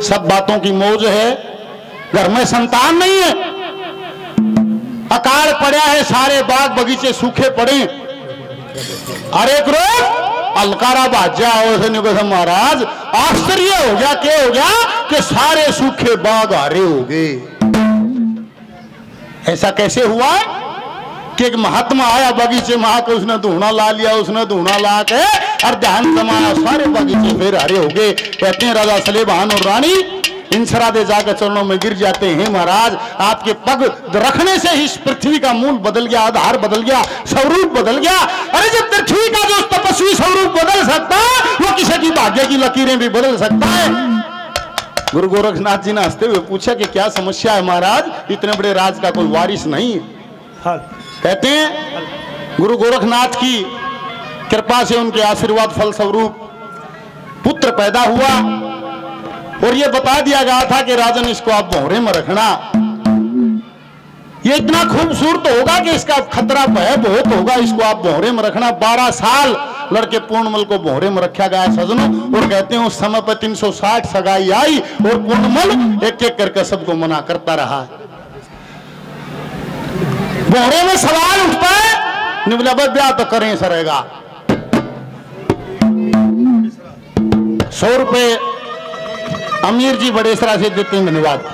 सब बातों की मौज है, घर में संतान नहीं है, अकाल पड़ा है, सारे बाग बगीचे सूखे पड़े। अरे क्रोध अलकारा बाजा महाराज आश्चर्य हो गया, क्या हो गया कि सारे सूखे बाग हरे हो गए। ऐसा कैसे हुआ कि एक महात्मा आया बगीचे में आकर, उसने धूना ला लिया, उसने धूना ला के और ध्यान समाया, सारे बगीचे फिर हरे हो गए। कहते हैं राजा सलेबहान और रानी इंसरा दे जाकर चरणों में गिर जाते हैं, महाराज आपके पग रखने से ही इस पृथ्वी का मूल बदल गया, आधार बदल गया, स्वरूप बदल गया। अरे जब पृथ्वी का जो तपस्वी स्वरूप बदल सकता है, वो किसी की भाग्य की लकीरें भी बदल सकता है। गुरु गोरखनाथ जी ने हंसते हुए पूछा कि क्या समस्या है महाराज, इतने बड़े राज का कोई वारिस नहीं है। कहते हैं गुरु गोरखनाथ की कृपा से, उनके आशीर्वाद फल स्वरूप पुत्र पैदा हुआ और ये बता दिया गया था कि राजन इसको आप भौरे में रखना, ये इतना खूबसूरत होगा कि इसका खतरा भय बहुत होगा, इसको आप भौरे में रखना। 12 साल लड़के पूर्णमल को भौरे में रखा गया सजनों। और कहते हैं उस समय पर 360 सगाई आई और पूर्णमल एक एक करके सबको मना करता रहा। भौरे में सवाल उठता है, निबला ब्याह तो करें सरेगा। 100 रुपए अमीर जी बड़ेसरा से देते हैं, धन्यवाद।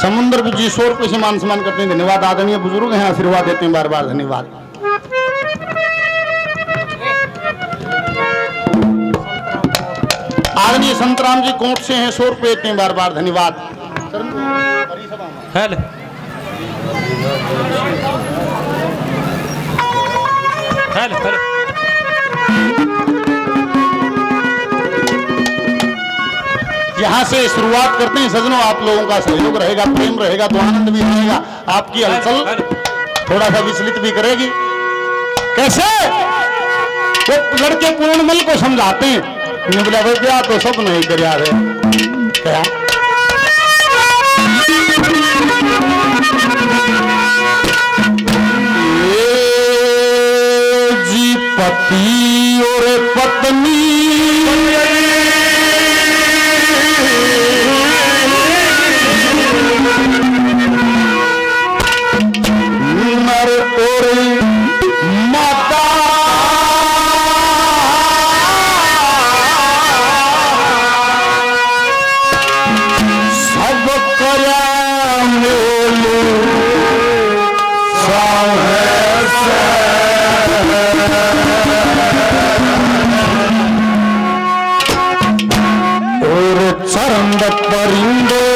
समुद्र जी 100 रुपए से मान सम्मान करते हैं, धन्यवाद। आदरणीय बुजुर्ग हैं, आशीर्वाद देते हैं बार बार, धन्यवाद। आदरणीय संतराम जी कोट से हैं, 100 रुपए देते हैं बार बार, धन्यवाद। Hello hello hello. यहां से शुरुआत करते हैं सजनों, आप लोगों का सहयोग रहेगा, प्रेम रहेगा तो आनंद भी रहेगा, आपकी हलचल थोड़ा सा विचलित भी करेगी। कैसे तो लड़के पूर्णमल को समझाते हैं, निबला ब्याह तो सब नहीं कर यार है क्या जी, पति और पत्नी नर और माता सब करा और चरंद परिंदे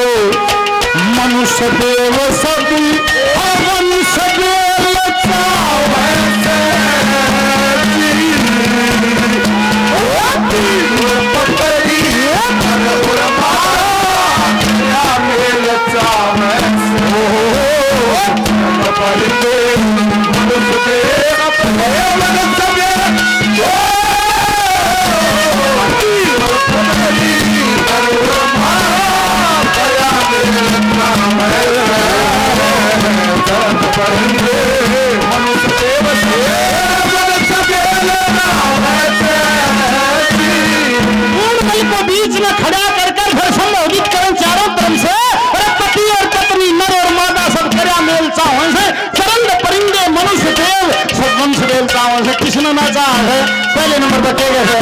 मनुष्य देव सदी को बीच में खड़ा कर फिर संबोधित करें चारों तरफ से, पति और पत्नी नर और मादा सब कर्या मेल चाहो से, चरंद परिंदे मनुष्य देव सब वंश देव चाहो से। कृष्ण ना चाह है पहले नंबर पर के गए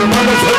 मनुष्य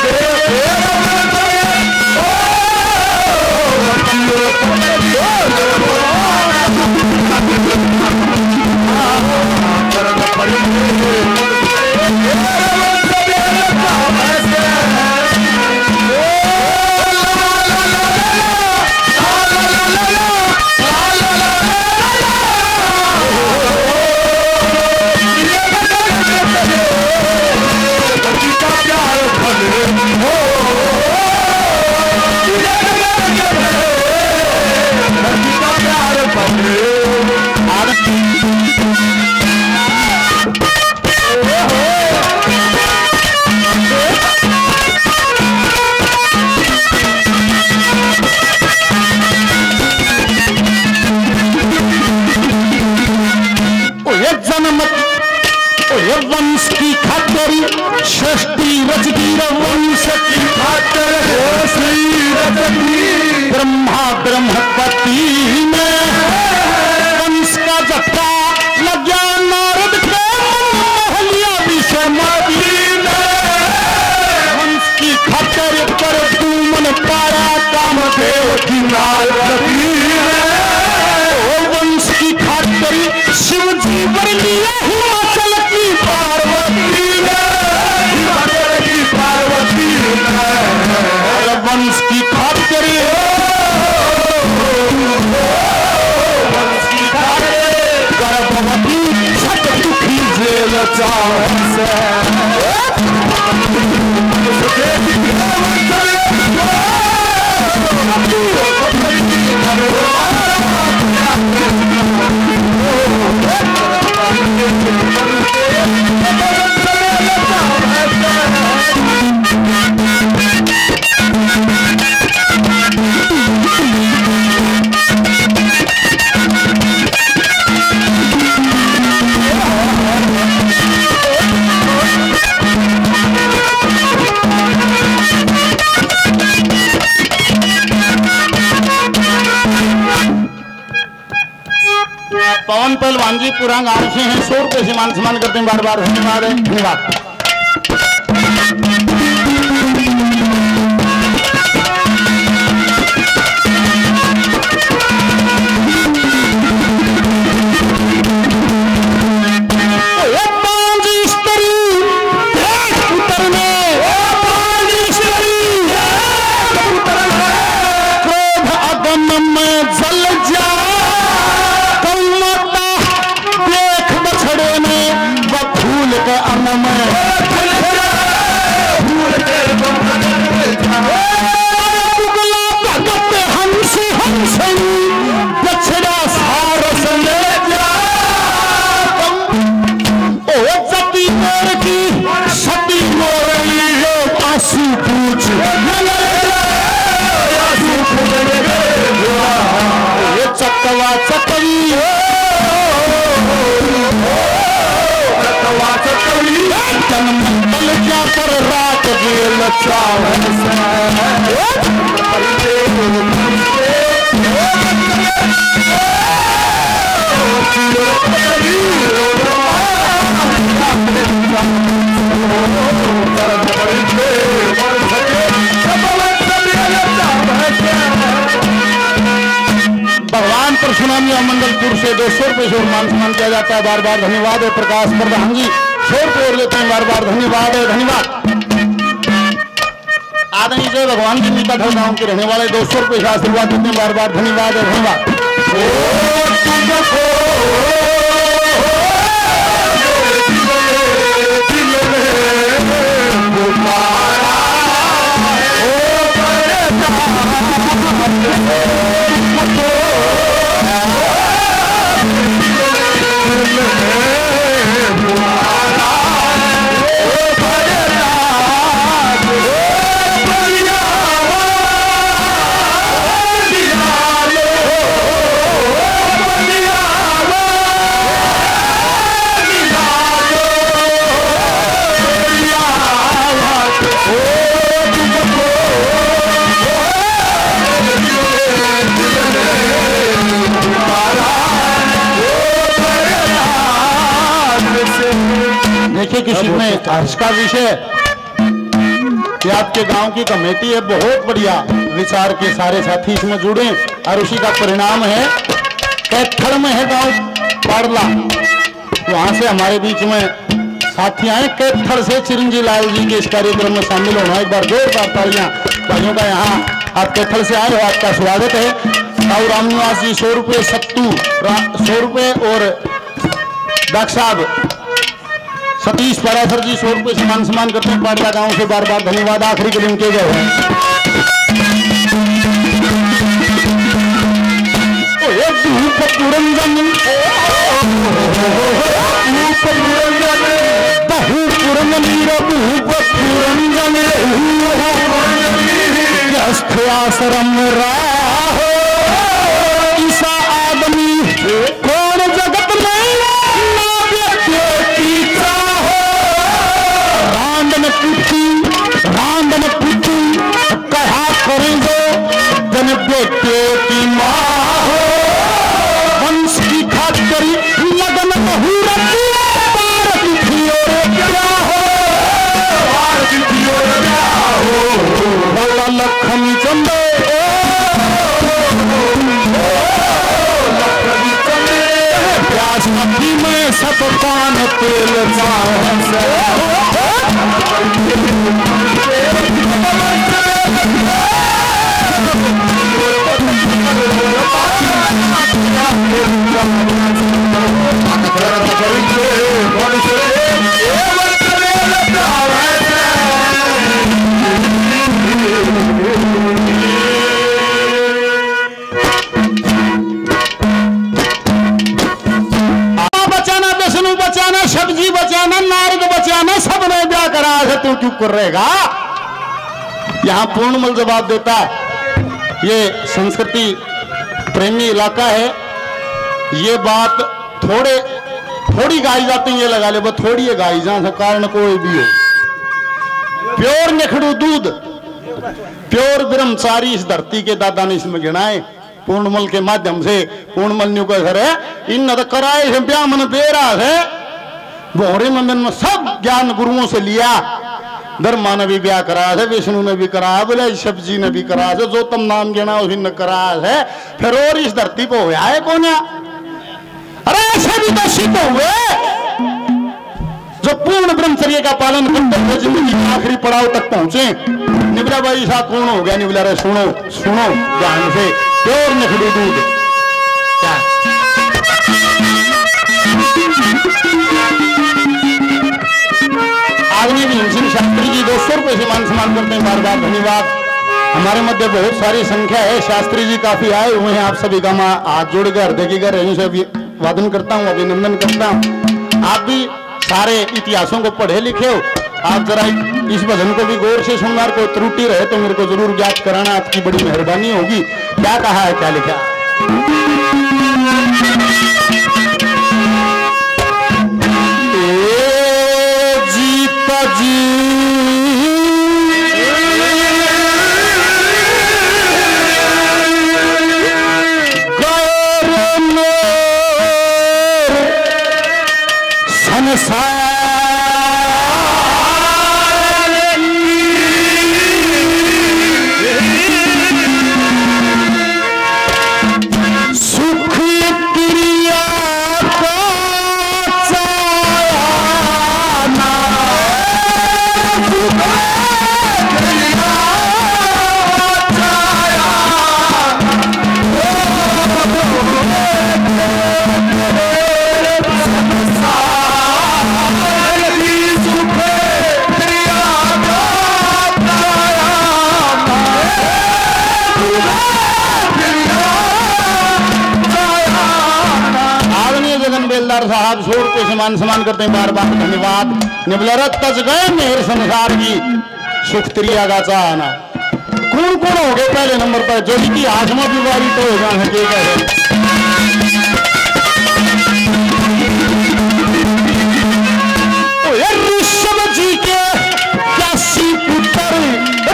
पार्वती में वंश का झटका लग गया नारद के महलिया विषमती में वंश की खातिर कर तू मन पारा काम देव की नारदी वंश की खातिर शिव जी वर लिया हिमाचल की पार्वती हिमाचल की पार्वती वंश की खातिर वंश की खातिर गर्भवती छठ दुखी जेल चावन से पवन पहलवान जी पूरा गांव से हैं 100 रुपए से मान सम्मान करते हैं बार बार धन्यवाद है धन्यवाद। भगवान परशुराम मंडलपुर से 200 रुपए से मान सम्मान किया जाता है बार बार धन्यवाद है। प्रकाश प्रधान जी 100 रुपए और देते हैं बार बार धन्यवाद है धन्यवाद। आदरणीय जय भगवान जी मीता घर गांव के रहने वाले 200 रुपए से आशीर्वाद देते हैं बार बार धन्यवाद है धन्यवाद। देखिए किसी में हर्ष का विषय कि आपके गांव की कमेटी है बहुत बढ़िया विचार के सारे साथी इसमें जुड़े और उसी का परिणाम है कैथड़ में है गांव पाड़ला वहां से हमारे बीच में साथी आए कैथड़ से चिरंजी लाल जी के इस कार्यक्रम में शामिल होना एक बार जोरदार तालियां भाइयों का यहाँ आप कैथड़ से आए हो आपका स्वागत है। साहू राम निवास जी 100 रुपये सत्तू 100 रुपये और डॉक्टर साहब सतीश परासर जी 100 रुपये सम्मान सम्मान करते हैं पाड़ला गांव से बार बार धन्यवाद। आखिरी के दिन के गए आश्रम ईसा आदमी कौन जगत में रांधन पुती कहा करेंगे जन बेटे की माँ लखन चंदे प्यास अभी में सब पान तेल सब्जी बचाना, नारद बचाना, सब ने ब्याह करा है, तू क्यों कर रहेगा? यहां पूर्णमल जवाब देता है, ये संस्कृति प्रेमी इलाका है, ये बात थोड़ी गाई जाती है, ये लगा ले, बस थोड़ी है गाई जहां कारण कोई भी हो। प्योर निखड़ू दूध, प्योर ब्रह्मचारी इस धरती के दादा ने इसमें गिनाए। पूर्णमल के माध्यम से पूर्णमल न्यू का घर है, इन न कराए से ब्याह मन दे रहा है। बोहरे मंदिर में सब ज्ञान गुरुओं से लिया। धर्मा ने भी ब्याह करा है, विष्णु ने भी करा, बोले शिव जी ने भी करा है, जो तुम नाम गिना उसी ने करा है। फिर और इस धरती को होया है कौन? अरे ऐसे भी तो सिद्ध हुए जो पूर्ण ब्रह्मचर्य का पालन करते हुए जिंदगी के आखिरी पड़ाव तक पहुंचे। निबला भाई साहब कौन हो गया? निबला रे सुनो सुनो ध्यान से, प्योर निखड़ी दूध। आदमी भीम सिंह शास्त्री जी 200 रुपए से मान सम्मान करते हैं, बार बार धन्यवाद। हमारे मध्य बहुत सारी संख्या है, शास्त्री जी काफी आए हुए हैं। आप सभी का मैं हाथ जोड़ कर देखिएगा, यहीं से अभिवादन करता हूँ, अभिनंदन करता हूँ। आप भी सारे इतिहासों को पढ़े लिखे हो, आप जरा इस भजन को भी गौर से सुनना, कोई त्रुटि रहे तो मेरे को जरूर ज्ञात कराना, आपकी बड़ी मेहरबानी होगी। क्या कहा है, क्या लिखा? साहब 100 रुपए से मान सम्मान करते हैं, बार बार धन्यवाद। निबलरत तज गए मेहर संसार की सुख त्रिया का चाहना। कौन कौन हो गए पहले नंबर पर? जो इतिहास में भी बारी तो होगा है, ठीक है। ऋषभ जी के 81 पुत्र,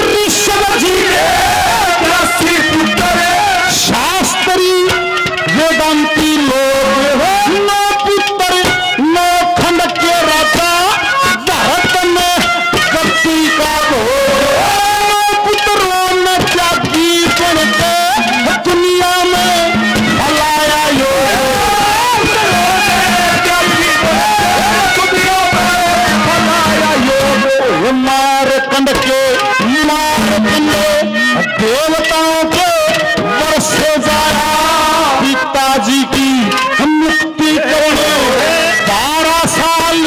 ऋषभ जी के 81 पुत्र, शास्त्री वेदांती लोग हो, देवताओं के वर्षे जाया पिताजी की मुक्ति करने 12 साल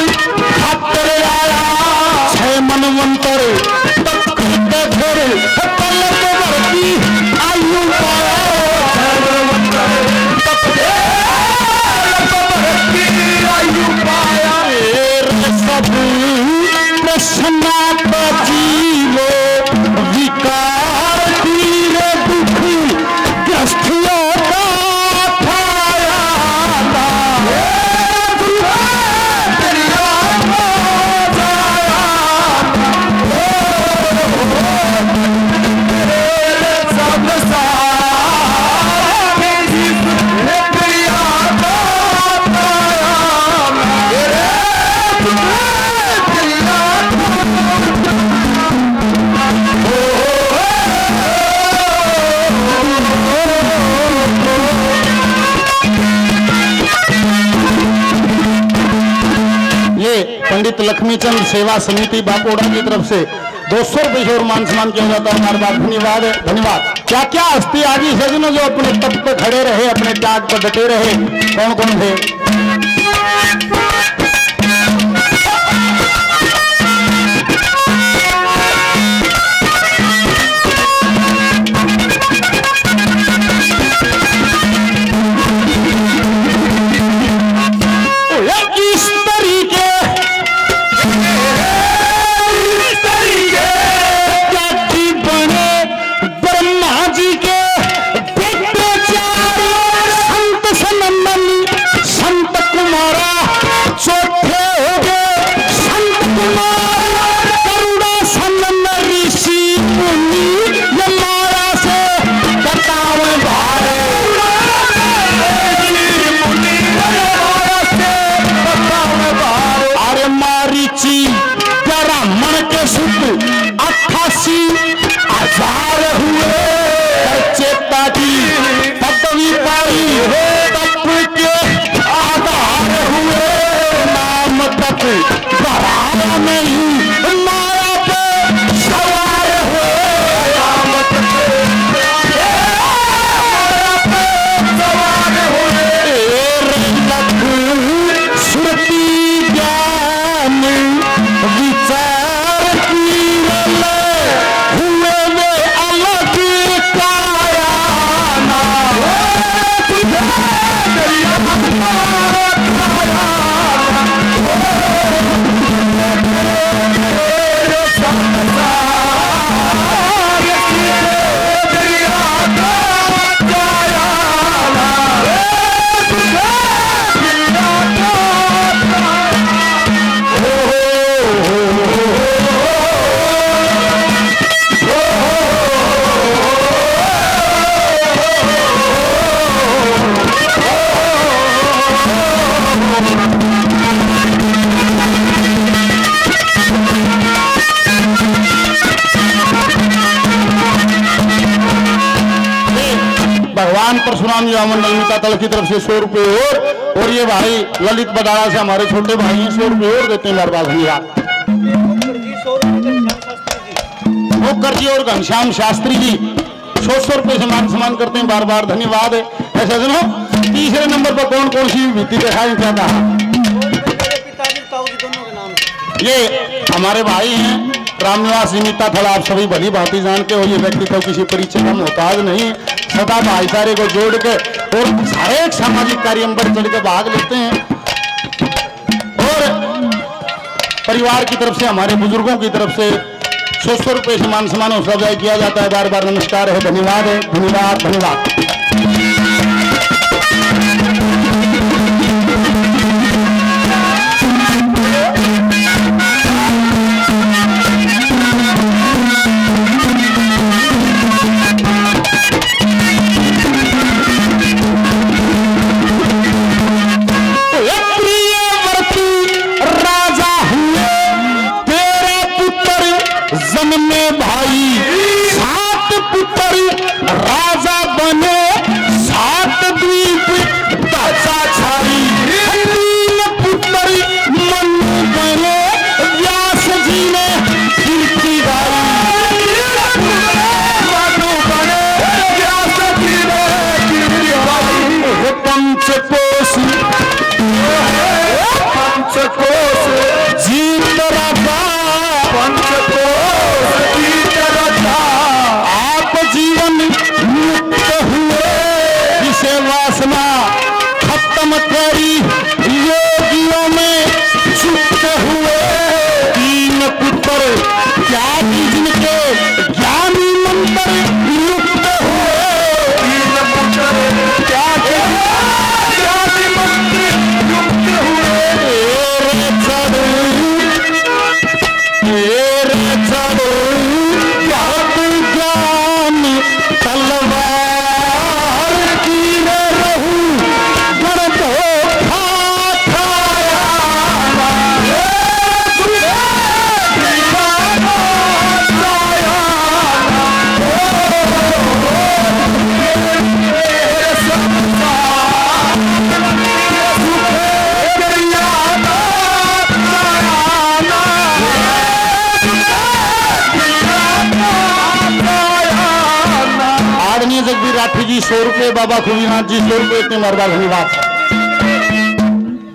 खातर आया 6 मनवंतर तक करते फिर तलब बढ़ती आयु पाया आयु पाया सब प्रश्नात जीवो विकार दुखी ग्रस्तियों का थाया Oh लक्ष्मीचंद सेवा समिति बापोड़ा की तरफ से 200 रुपये से और मान सम्मान किया जाता है। बार बार धन्यवाद है, धन्यवाद। क्या क्या हस्ती आदि सजनों जो अपने तप पे खड़े रहे, अपने त्याग पर डटे रहे, कौन कौन थे? भगवान परशुराम यामन नलमिका तल की तरफ से 100 रुपये और ये भाई ललित बदारा से हमारे छोटे भाई हैं 100 रुपये और देते हैं। बार बार धन्यवाद। मुखर्जी और घनश्याम शास्त्री जी 100 रुपये से मान सम्मान करते हैं। बार बार धन्यवाद है। ऐसा सुनो, तीसरे नंबर पर कौन कौन सी विधि दिखाई क्या कहा? ये हमारे भाई हैं रामनिवास नीता थल, आप सभी भली भांति जानते हो। ये व्यक्ति तो किसी परिचय का मोहताज नहीं, सदा भाईचारे को जोड़ के और हर एक सामाजिक कार्य में बढ़ चढ़ के भाग लेते हैं। और परिवार की तरफ से, हमारे बुजुर्गों की तरफ से 100 रुपये से मान सम्मान हौसला अफजाई किया जाता है। बार बार नमस्कार है, धन्यवाद है, धन्यवाद, धन्यवाद। भाई 7 पुत्र राजा बने राठी जी 100 रुपये, बाबा खुबीनाथ जी 100 रुपये, इतने बार बार धन्यवाद।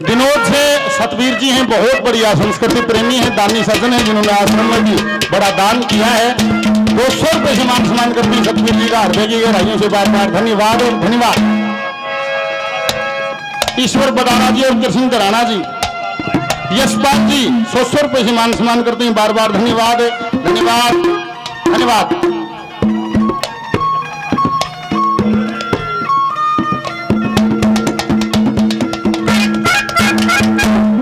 विनोद से सतवीर जी हैं, बहुत बढ़िया संस्कृति प्रेमी हैं, दानी सज्जन हैं, जिन्होंने आश्रम में भी बड़ा दान किया है। 200 रुपये से मान सम्मान करती हैं सतवीर जी का हृदय की गहराइयों से बार बार धन्यवाद और धन्यवाद। ईश्वर बदाना जी और कृष्ण धराना जी, यशपाल जी 100 रुपये से मान सम्मान करते हैं, बार बार धन्यवाद धन्यवाद धन्यवाद।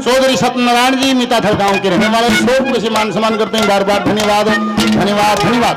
चौधरी सत्यनारायण जी मीताथल गांव के रहने वाले 100 रुपये से मान सम्मान करते हैं, बार बार धन्यवाद धन्यवाद धन्यवाद।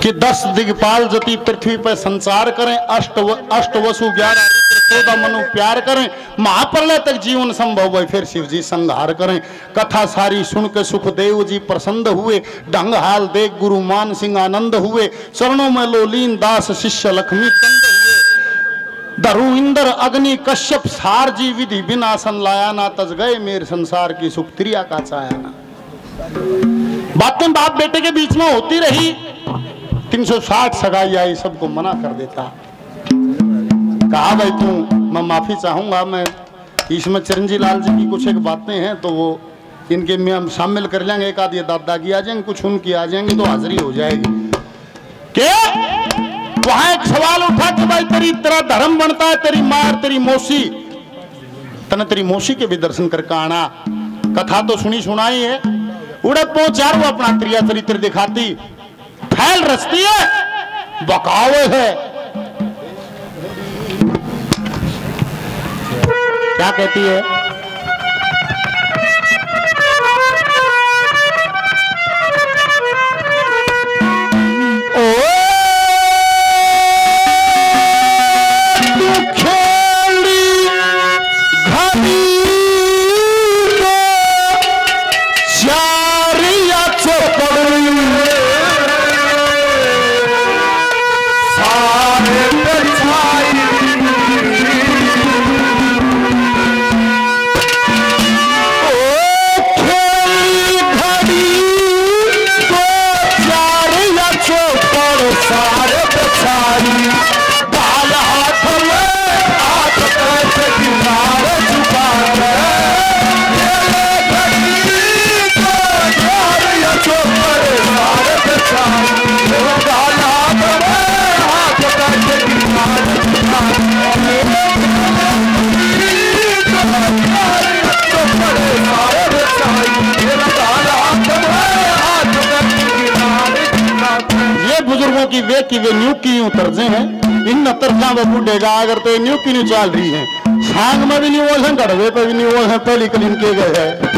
कि 10 दिग्पाल जति पृथ्वी पर संचार करें, अष्ट वसु 11 रुद्र 14 मनु प्यार करें, महाप्रलय तक जीवन संभव है फिर शिव जी संहार करें। कथा सारी सुन के सुखदेव जी प्रसन्न हुए, ढंग हाल देख गुरु मान सिंह आनंद हुए, चरणों में लोलीन दास शिष्य लक्ष्मी चंद हुए। धरु इंद्र अग्नि कश्यप सार जी विधि बिनासन लाया ना तज गए मेरे संसार की सुख त्रिया का चाया ना। बातें बाप बेटे के बीच में होती रही, 360 सगाई आई, सबको मना कर देता। कहा भाई तू, मैं माफी चाहूंगा, मैं इसमें चिरंजी लाल जी की कुछ एक बातें हैं तो वो इनके में हम शामिल कर लेंगे, एक आधी दादा की आ जाएंगे, कुछ उनकी आ जाएंगी तो हाजिरी हो जाएगी। क्या वहां एक सवाल उठा कि भाई तेरा धर्म बनता है, तेरी माँ तेरी मौसी, तने तेरी मौसी के भी दर्शन करके आना। कथा तो सुनी सुनाई है, उड़े पहुंचार वो अपना त्रिया चरित्र दिखाती, फैल रचती है, बकावे है। क्या कहती है? बुजुर्गों की वे न्यू की यूं तर्जे हैं, इन तर्जा में बूढ़ेगा अगर तो न्यू की न्यू चाल रही है। सांग में भी नहीं बोल हैं, गढ़वे पे भी नहीं बोल हैं, पहली कलीन के गए हैं।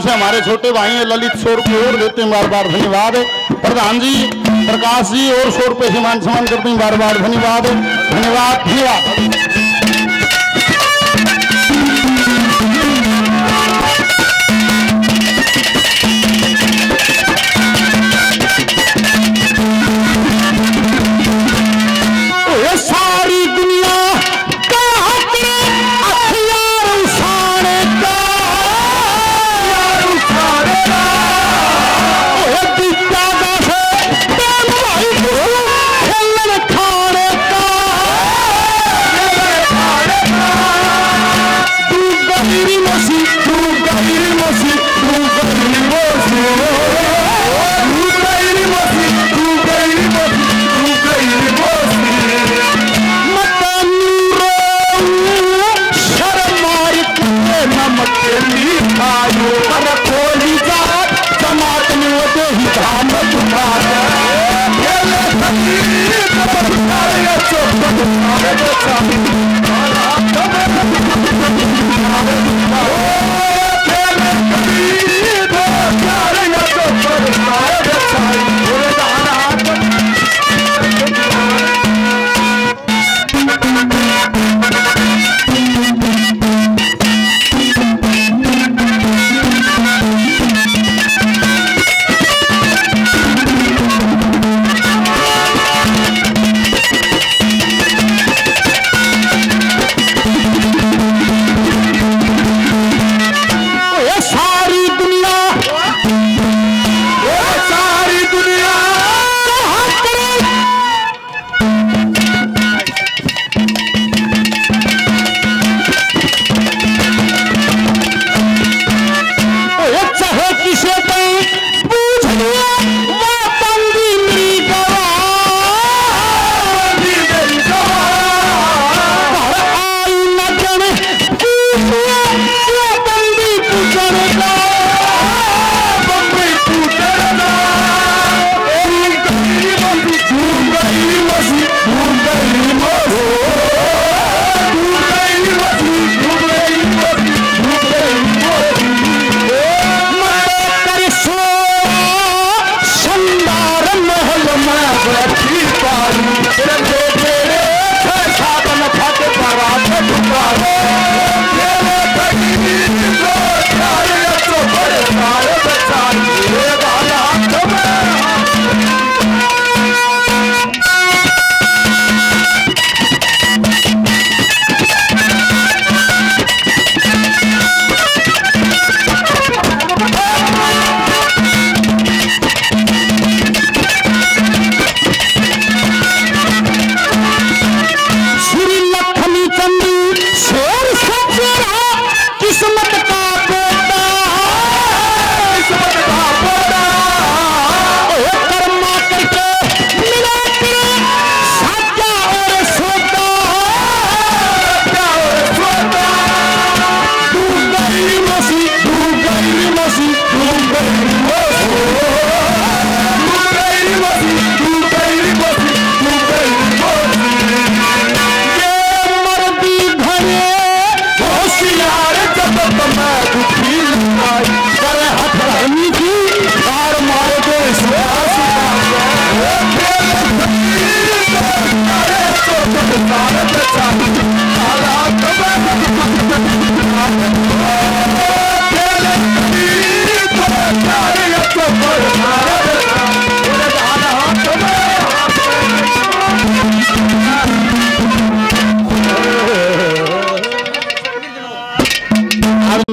हमारे छोटे भाई हैं ललित 100 रुपये और देते हैं, बार बार धन्यवाद। प्रधान जी प्रकाश जी और 100 रुपये से मान सम्मान करते हैं, बार बार धन्यवाद धन्यवाद धन्यवाद।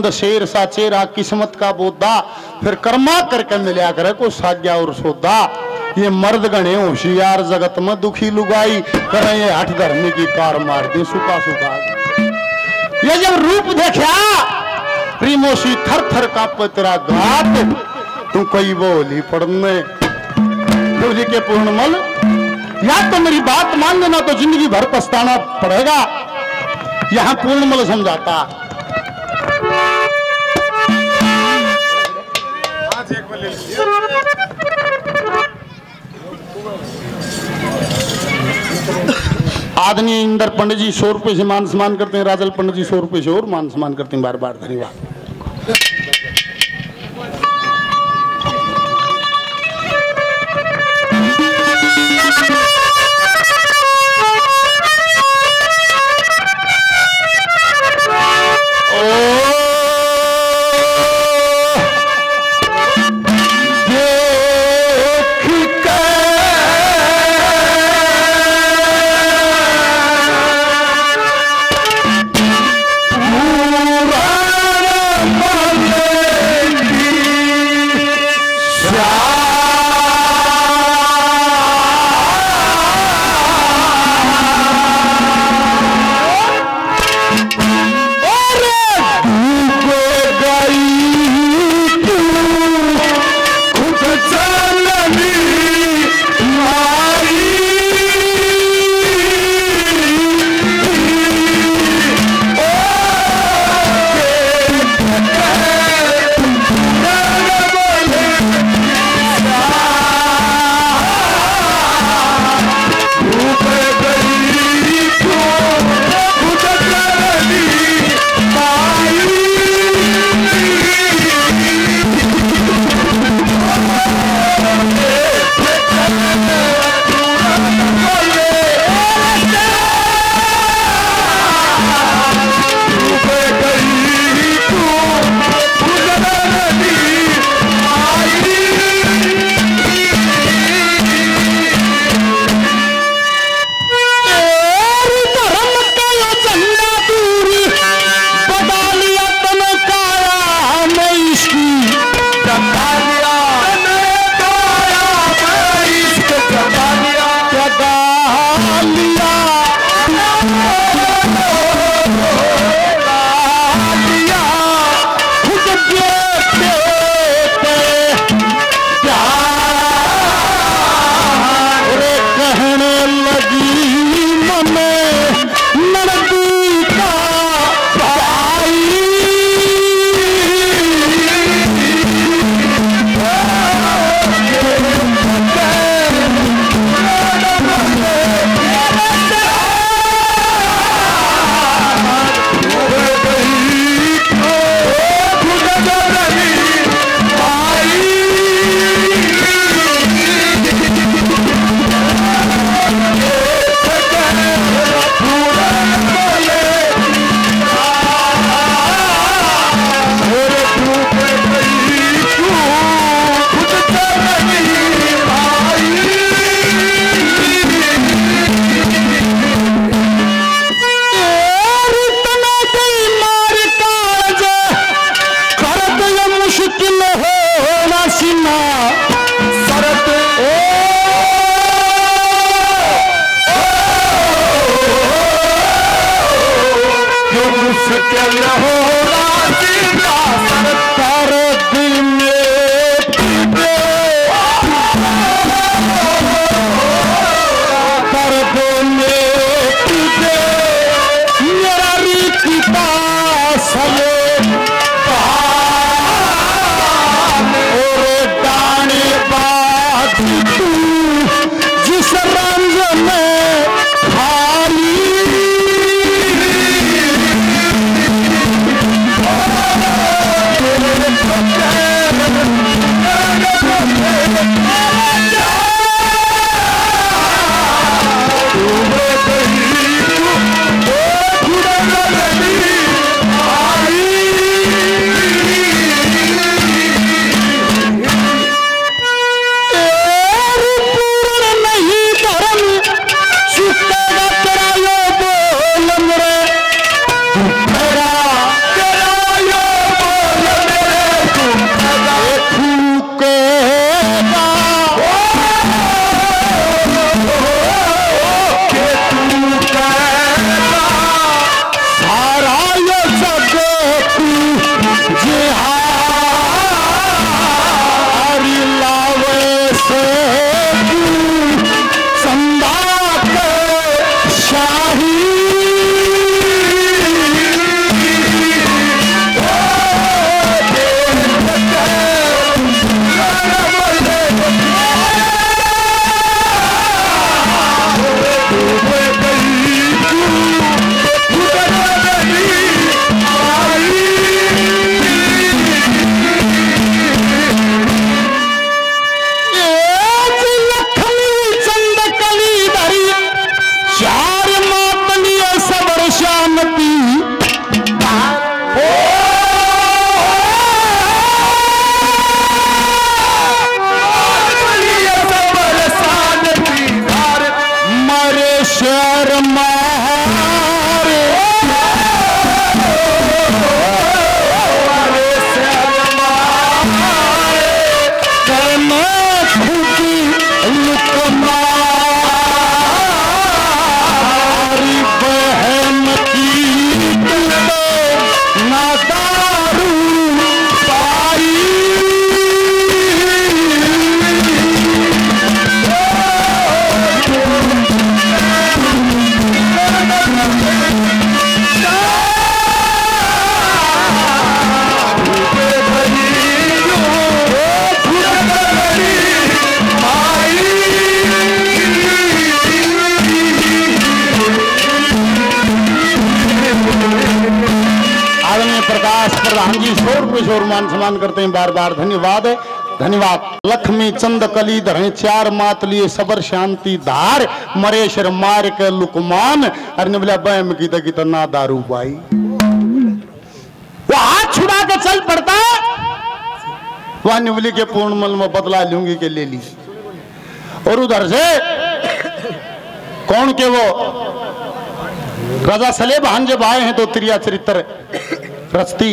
शेर सा चेहरा किस्मत का बोधा फिर कर्मा करके मिला करे को साग्या और सौदा। ये मर्द गणे होशियार जगत में दुखी लुगाई करे ये हठ धर्मी की कार मार दे सुखा सुखा। ये जब रूप देखा प्रीमोशी थर थर का तेरा घाट तू कोई बोली पढ़ने बोली के पूर्णमल या तो मेरी बात मान लेना तो जिंदगी भर पछताना पड़ेगा। यहां पूर्णमल समझाता आदरणीय इंदर पंडित जी 100 रुपए से मान सम्मान करते हैं, राजल पंडित जी 100 रुपए से और मान सम्मान करते हैं। बार बार धन्यवाद। किशोर मान सम्मान करते हैं बार बार। धन्यवाद धन्यवाद। लक्ष्मी चंद कली धरे चार मात लिए सबर शांति धार मरे शर मार के लुकमान। अरे बोला बैम की तो ना दारू पाई। वो हाथ छुड़ा के चल पड़ता वह निवली के पूर्णमल में बदला लूंगी के ले ली। और उधर से कौन के वो राजा सलेबहान जब आए हैं तो त्रिया चरित्र रचती